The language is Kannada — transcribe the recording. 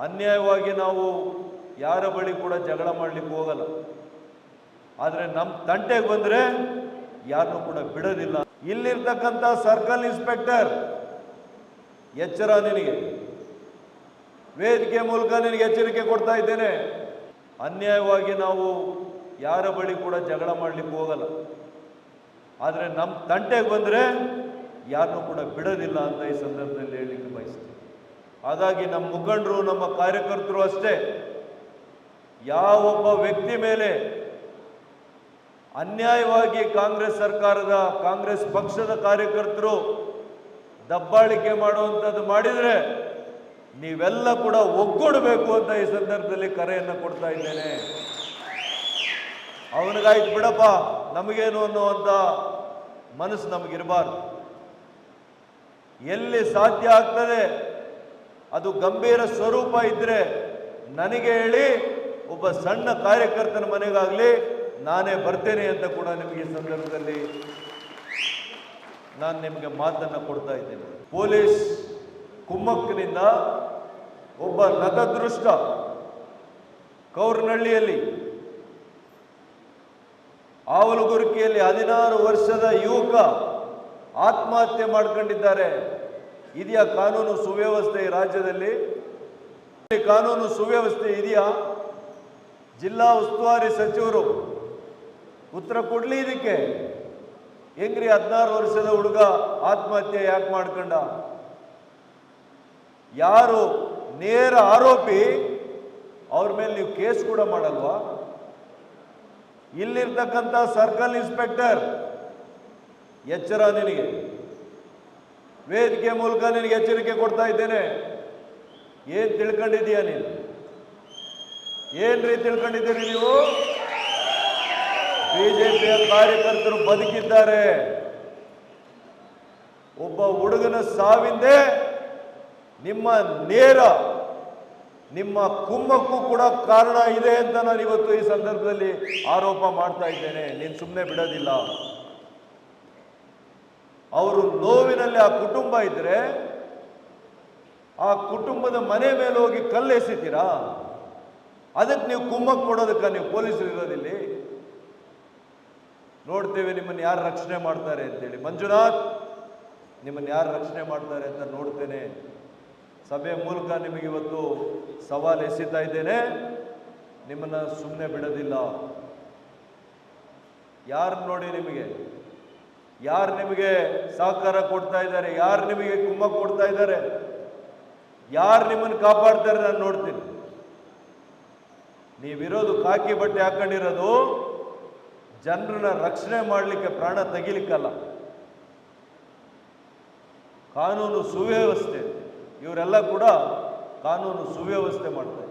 ಅನ್ಯಾಯವಾಗಿ ನಾವು ಯಾರ ಬಳಿ ಕೂಡ ಜಗಳ ಮಾಡಲಿಕ್ಕೆ ಹೋಗಲ್ಲ. ಆದರೆ ನಮ್ಮ ತಂಟೆಗೆ ಬಂದರೆ ಯಾರನ್ನೂ ಕೂಡ ಬಿಡೋದಿಲ್ಲ. ಇಲ್ಲಿರ್ತಕ್ಕಂಥ ಸರ್ಕಲ್ ಇನ್ಸ್ಪೆಕ್ಟರ್, ಎಚ್ಚರ ನಿನಗೆ, ವೇದಿಕೆ ಮೂಲಕ ನಿನಗೆ ಎಚ್ಚರಿಕೆ ಕೊಡ್ತಾ ಇದ್ದೇನೆ. ಅನ್ಯಾಯವಾಗಿ ನಾವು ಯಾರ ಬಳಿ ಕೂಡ ಜಗಳ ಮಾಡಲಿಕ್ಕೆ ಹೋಗಲ್ಲ. ಆದರೆ ನಮ್ಮ ತಂಟೆಗೆ ಬಂದರೆ ಯಾರನ್ನೂ ಕೂಡ ಬಿಡೋದಿಲ್ಲ ಅಂತ ಈ ಸಂದರ್ಭದಲ್ಲಿ ಹೇಳಲಿಕ್ಕೆ ಬಯಸ್ತೀನಿ. ಹಾಗಾಗಿ ನಮ್ಮ ಮುಖಂಡರು, ನಮ್ಮ ಕಾರ್ಯಕರ್ತರು ಅಷ್ಟೇ, ಯಾವೊಬ್ಬ ವ್ಯಕ್ತಿ ಮೇಲೆ ಅನ್ಯಾಯವಾಗಿ ಕಾಂಗ್ರೆಸ್ ಸರ್ಕಾರದ, ಕಾಂಗ್ರೆಸ್ ಪಕ್ಷದ ಕಾರ್ಯಕರ್ತರು ದಬ್ಬಾಳಿಕೆ ಮಾಡುವಂಥದ್ದು ಮಾಡಿದರೆ ನೀವೆಲ್ಲ ಕೂಡ ಒಗ್ಗೂಡಬೇಕು ಅಂತ ಈ ಸಂದರ್ಭದಲ್ಲಿ ಕರೆಯನ್ನು ಕೊಡ್ತಾ ಇದ್ದೇನೆ. ಅವನಿಗಾಯ್ತು ಬಿಡಪ್ಪ ನಮಗೇನು ಅನ್ನುವಂಥ ಮನಸ್ಸು ನಮಗಿರಬಾರ್ದು. ಎಲ್ಲಿ ಸಾಧ್ಯ ಆಗ್ತದೆ ಅದು ಗಂಭೀರ ಸ್ವರೂಪ ಇದ್ದರೆ ನನಗೆ ಹೇಳಿ, ಒಬ್ಬ ಸಣ್ಣ ಕಾರ್ಯಕರ್ತನ ಮನೆಗಾಗಲಿ ನಾನೇ ಬರ್ತೇನೆ ಅಂತ ಕೂಡ ನಿಮಗೆ ಈ ಸಂದರ್ಭದಲ್ಲಿ ನಾನು ನಿಮಗೆ ಮಾತನ್ನು ಕೊಡ್ತಾ ಇದ್ದೇನೆ. ಪೊಲೀಸ್ ಕುಮ್ಮಕ್ಕಿನಿಂದ ಒಬ್ಬ ನತದೃಷ್ಟ ಕೌರ್ನಹಳ್ಳಿಯಲ್ಲಿ, ಆವಲಗುರ್ಕಿಯಲ್ಲಿ 16 ವರ್ಷದ ಯುವಕ ಆತ್ಮಹತ್ಯೆ ಮಾಡ್ಕೊಂಡಿದ್ದಾರೆ. ಇದೆಯಾ ಕಾನೂನು ಸುವ್ಯವಸ್ಥೆ ಈ ರಾಜ್ಯದಲ್ಲಿ? ಕಾನೂನು ಸುವ್ಯವಸ್ಥೆ ಇದೆಯಾ? ಜಿಲ್ಲಾ ಉಸ್ತುವಾರಿ ಸಚಿವರು ಉತ್ತರ ಕೊಡ್ಲಿ ಇದಕ್ಕೆ. ಹೆಂಗ್ರಿ 16 ವರ್ಷದ ಹುಡುಗ ಆತ್ಮಹತ್ಯೆ ಯಾಕೆ ಮಾಡ್ಕೊಂಡ? ಯಾರು ನೇರ ಆರೋಪಿ ಅವ್ರ ಮೇಲೆ ನೀವು ಕೇಸ್ ಕೂಡ ಮಾಡಲ್ವಾ? ಇಲ್ಲಿರ್ತಕ್ಕಂಥ ಸರ್ಕಲ್ ಇನ್ಸ್ಪೆಕ್ಟರ್, ಎಚ್ಚರ ನಿನಗೆ, ವೇದಿಕೆ ಮೂಲಕ ನಿನಗೆ ಎಚ್ಚರಿಕೆ ಕೊಡ್ತಾ ಇದ್ದೇನೆ. ಏನ್ ತಿಳ್ಕೊಂಡಿದೀಯ ನೀನು? ಏನ್ರಿ ತಿಳ್ಕೊಂಡಿದ್ದೀರಿ ನೀವು? ಬಿಜೆಪಿಯ ಕಾರ್ಯಕರ್ತರು ಬದುಕಿದ್ದಾರೆ. ಒಬ್ಬ ಹುಡುಗನ ಸಾವಿಂದೇ ನಿಮ್ಮ ಕುಮ್ಮಕ್ಕೂ ಕೂಡ ಕಾರಣ ಇದೆ ಅಂತ ನಾನು ಇವತ್ತು ಈ ಸಂದರ್ಭದಲ್ಲಿ ಆರೋಪ ಮಾಡ್ತಾ ಇದ್ದೇನೆ. ನೀನು ಸುಮ್ಮನೆ ಬಿಡೋದಿಲ್ಲ. ಅವರು ನೋವಿನಲ್ಲಿ ಆ ಕುಟುಂಬ ಇದ್ರೆ ಆ ಕುಟುಂಬದ ಮನೆ ಮೇಲೆ ಹೋಗಿ ಕಲ್ಲೆಸಿತೀರಾ? ಅದಕ್ಕೆ ನೀವು ಕುಮ್ಮಕ್ ಕೊಡೋದಕ್ಕೆ ನೀವು ಪೊಲೀಸರು ಇರೋದಿಲ್ಲ. ನೋಡ್ತೇವೆ ನಿಮ್ಮನ್ನು ಯಾರು ರಕ್ಷಣೆ ಮಾಡ್ತಾರೆ ಅಂತೇಳಿ. ಮಂಜುನಾಥ್, ನಿಮ್ಮನ್ನು ಯಾರು ರಕ್ಷಣೆ ಮಾಡ್ತಾರೆ ಅಂತ ನೋಡ್ತೇನೆ. ಸಭೆಯ ಮೂಲಕ ನಿಮಗೆ ಇವತ್ತು ಸವಾಲು ಎಸೀತಾ ಇದ್ದೇನೆ. ನಿಮ್ಮನ್ನು ಸುಮ್ಮನೆ ಬಿಡೋದಿಲ್ಲ. ಯಾರು ನೋಡಿ ಯಾರು ನಿಮಗೆ ಸಹಕಾರ ಕೊಡ್ತಾ ಇದ್ದಾರೆ, ಯಾರು ನಿಮಗೆ ಕುಮ್ಮಕ್ ಕೊಡ್ತಾ ಇದ್ದಾರೆ, ಯಾರು ನಿಮ್ಮನ್ನು ಕಾಪಾಡ್ತಾರೆ ನಾನು ನೋಡ್ತೀನಿ. ನೀವಿರೋದು ಕಾಕಿ ಬಟ್ಟೆ ಹಾಕೊಂಡಿರೋದು ಜನರನ್ನ ರಕ್ಷಣೆ ಮಾಡಲಿಕ್ಕೆ, ಪ್ರಾಣ ತೆಗಿಲಿಕ್ಕಲ್ಲ. ಕಾನೂನು ಸುವ್ಯವಸ್ಥೆ, ಇವರೆಲ್ಲ ಕೂಡ ಕಾನೂನು ಸುವ್ಯವಸ್ಥೆ ಮಾಡ್ತಾರೆ.